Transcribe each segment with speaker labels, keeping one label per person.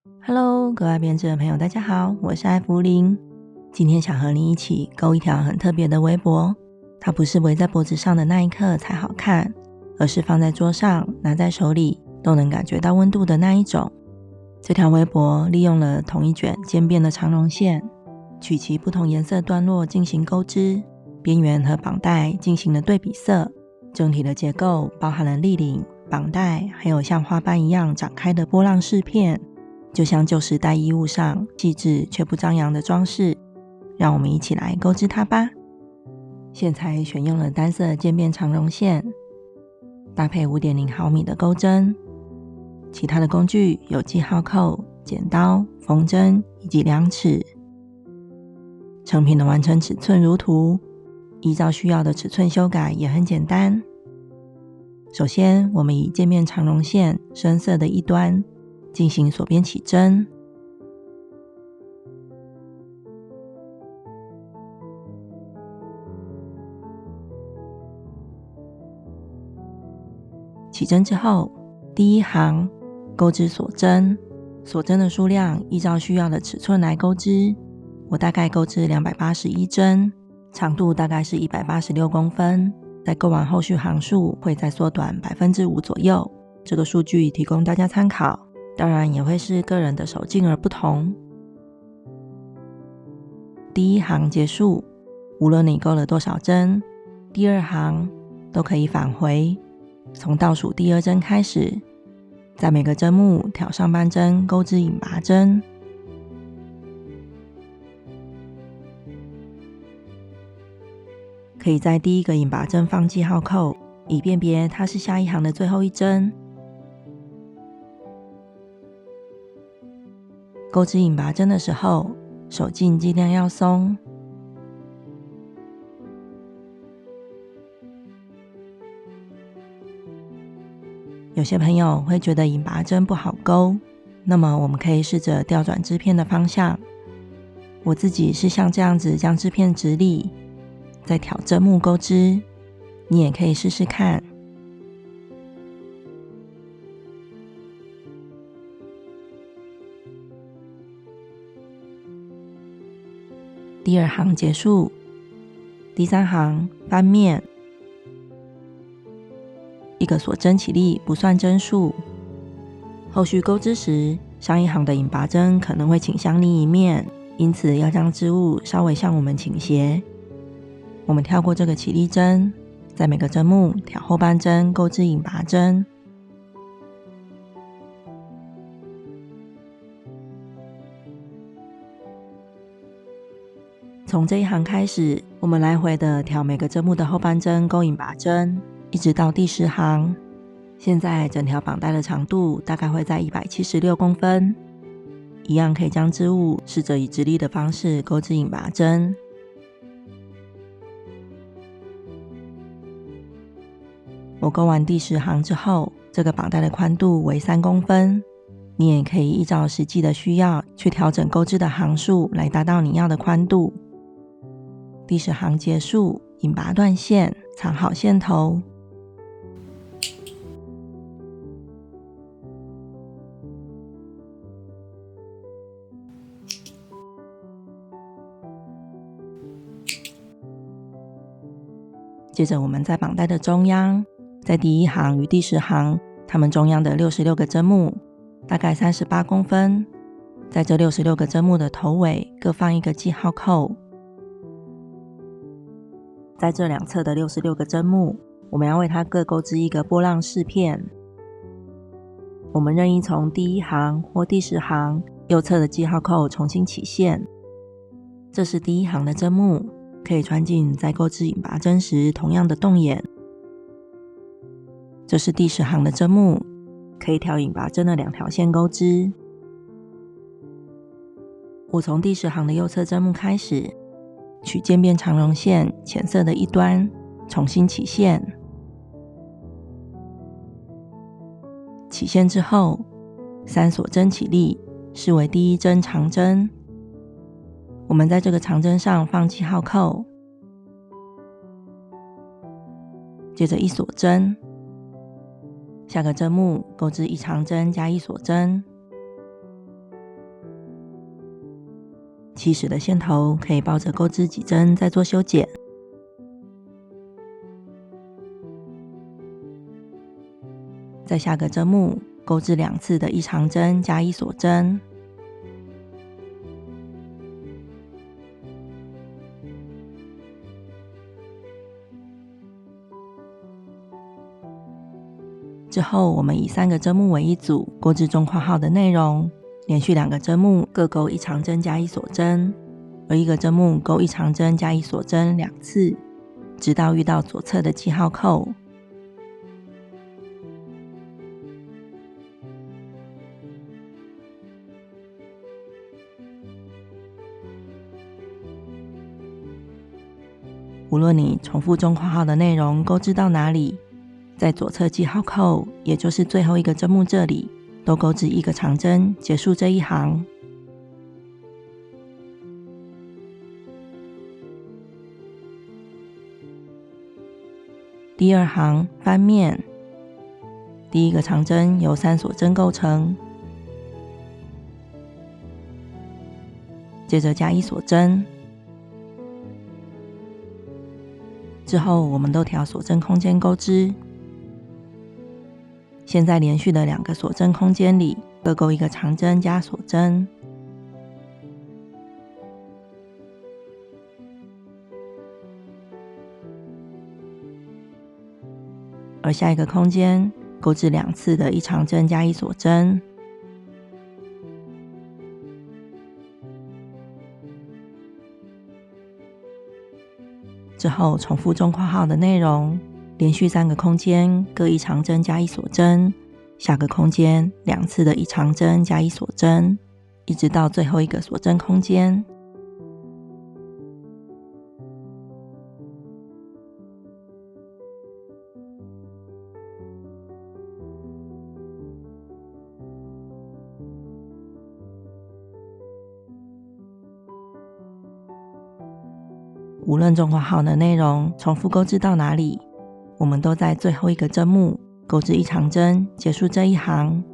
Speaker 1: Hello，各位编织的朋友，大家好，我是艾芙琳。今天想和你一起钩一条很特别的围脖，它不是围在脖子上的那一刻才好看，而是放在桌上，拿在手里都能感觉到温度的那一种。这条围脖利用了同一卷渐变的长绒线，取其不同颜色段落进行钩织，边缘和绑带进行了对比色，整体的结构包含了立领、绑带，还有像花瓣一样展开的波浪饰片，就像旧时代衣物上细致却不张扬的装饰。让我们一起来钩织它吧。线材选用了单色渐变长绒线，搭配 5.0 毫米的钩针。其他的工具有记号扣、剪刀、缝针以及量尺。成品的完成尺寸如图，依照需要的尺寸修改也很简单。首先，我们以渐变长绒线深色的一端进行锁边起针，起针之后，第一行钩织锁针，锁针的数量依照需要的尺寸来钩织。我大概钩织281针，长度大概是186公分。在钩完后续行数会再缩短 5% 左右，这个数据提供大家参考，当然也会是个人的手劲而不同。第一行结束，无论你钩了多少针，第二行都可以返回，从倒数第二针开始，在每个针目挑上半针钩织引拔针。可以在第一个引拔针放记号扣，以辨别它是下一行的最后一针。钩织引拔针的时候，手劲尽量要松。有些朋友会觉得引拔针不好钩，那么我们可以试着调转织片的方向。我自己是像这样子将织片直立，再挑针目钩织，你也可以试试看。第二行结束，第三行翻面，一个锁针起立不算针数，后续钩织时，上一行的引拔针可能会倾向另一面，因此要将织物稍微向我们倾斜。我们跳过这个起立针，在每个针目挑后半针钩织引拔针。从这一行开始，我们来回的挑每个针目的后半针钩引拔针，一直到第10行。现在整条绑带的长度大概会在176公分，一样可以将织物试着以直立的方式钩织引拔针。我钩完第10行之后，这个绑带的宽度为3公分，你也可以依照实际的需要去调整钩织的行数来达到你要的宽度。第10行结束，引拔断线，藏好线头。接着我们在绑带的中央，在第一行与第10行它们中央的66个针目大概38公分，在这66个针目的头尾各放一个记号扣。在这两侧的66个针目，我们要为它各钩织一个波浪饰片。我们任意从第一行或第10行右侧的记号扣重新起线，这是第一行的针目，可以穿进在钩织引拔针时同样的洞眼。这是第10行的针目，可以挑引拔针的2条线钩织。我从第10行的右侧针目开始，取渐变长绒线浅色的一端，重新起线。起线之后，3锁针起立，视为第一针长针。我们在这个长针上放记号扣，接着1锁针，下个针目钩织1长针加1锁针。起始的线头可以包着钩织几针再做修剪。在下个针目钩织2次的一长针加1锁针，之后我们以3个针目为一组，钩织中括号的内容，连续2个针目各钩一长针加1锁针，而1个针目钩一长针加1锁针2次，直到遇到左侧的记号扣。无论你重复中括号的内容钩织到哪里，在左侧记号扣，也就是最后一个针目这里，都钩织1个长针，结束这一行。第2行翻面，第1个长针由3锁针构成，接着加1锁针，之后我们都调锁针空间钩织。现在连续的2个锁针空间里，各钩1个长针加锁针，而下一个空间钩织2次的一长针加1锁针，之后重复中括号的内容，连续3个空间各一长针加1锁针，下个空间2次的一长针加1锁针，一直到最后一个锁针空间。无论中括号的内容重复钩织到哪里，我们都在最后一个针目钩织一长针，结束这一行。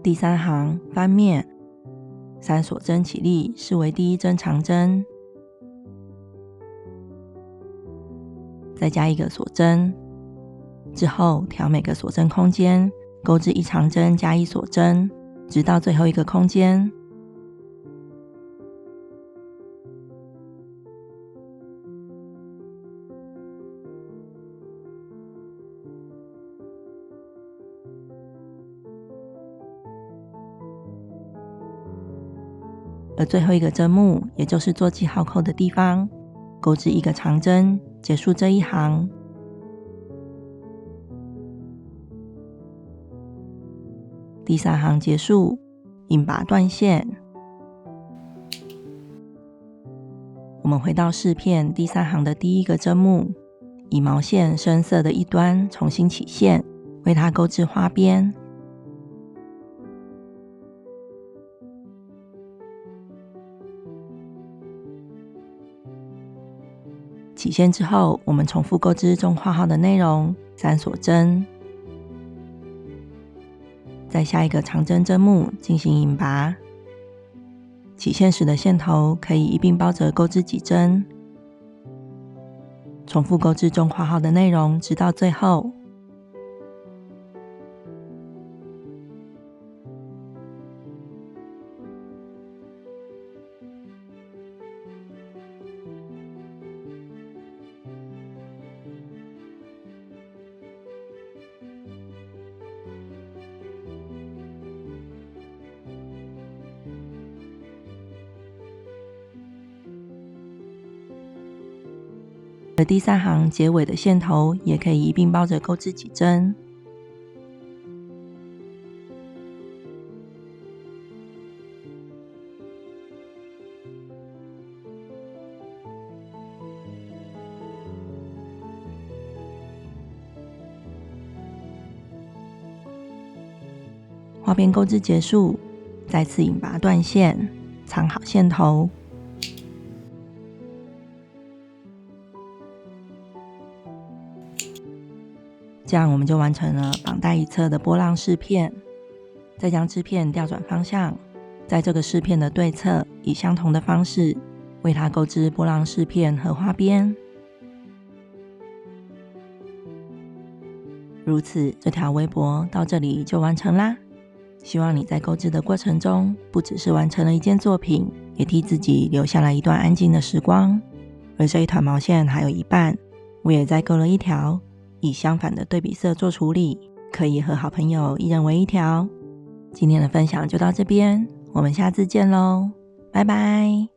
Speaker 1: 第3行翻面，3锁针起立视为第1针长针，再加1个锁针，之后调每个锁针空间钩织一长针加1锁针，直到最后一个空间。而最后一个针目，也就是做记号扣的地方，钩织1个长针，结束这一行。第3行结束，引拔断线。我们回到饰片第3行的第1个针目，以毛线深色的一端重新起线，为它钩织花边。起线之后，我们重复钩织中括号的内容，3锁针，在下一个长针针目进行引拔。起线时的线头可以一并包着钩织几针，重复钩织中括号的内容直到最后。而第3行结尾的线头也可以一并包着钩织几针。花边钩织结束，再次引拔断线，藏好线头。这样我们就完成了绑带一侧的波浪饰片。再将织片调转方向，在这个饰片的对侧以相同的方式为它钩织波浪饰片和花边。如此，这条围脖到这里就完成啦。希望你在钩织的过程中，不只是完成了一件作品，也替自己留下了一段安静的时光。而这一团毛线还有一半，我也再钩了一条，以相反的对比色做处理，可以和好朋友一人围一条。今天的分享就到这边，我们下次见咯，拜拜。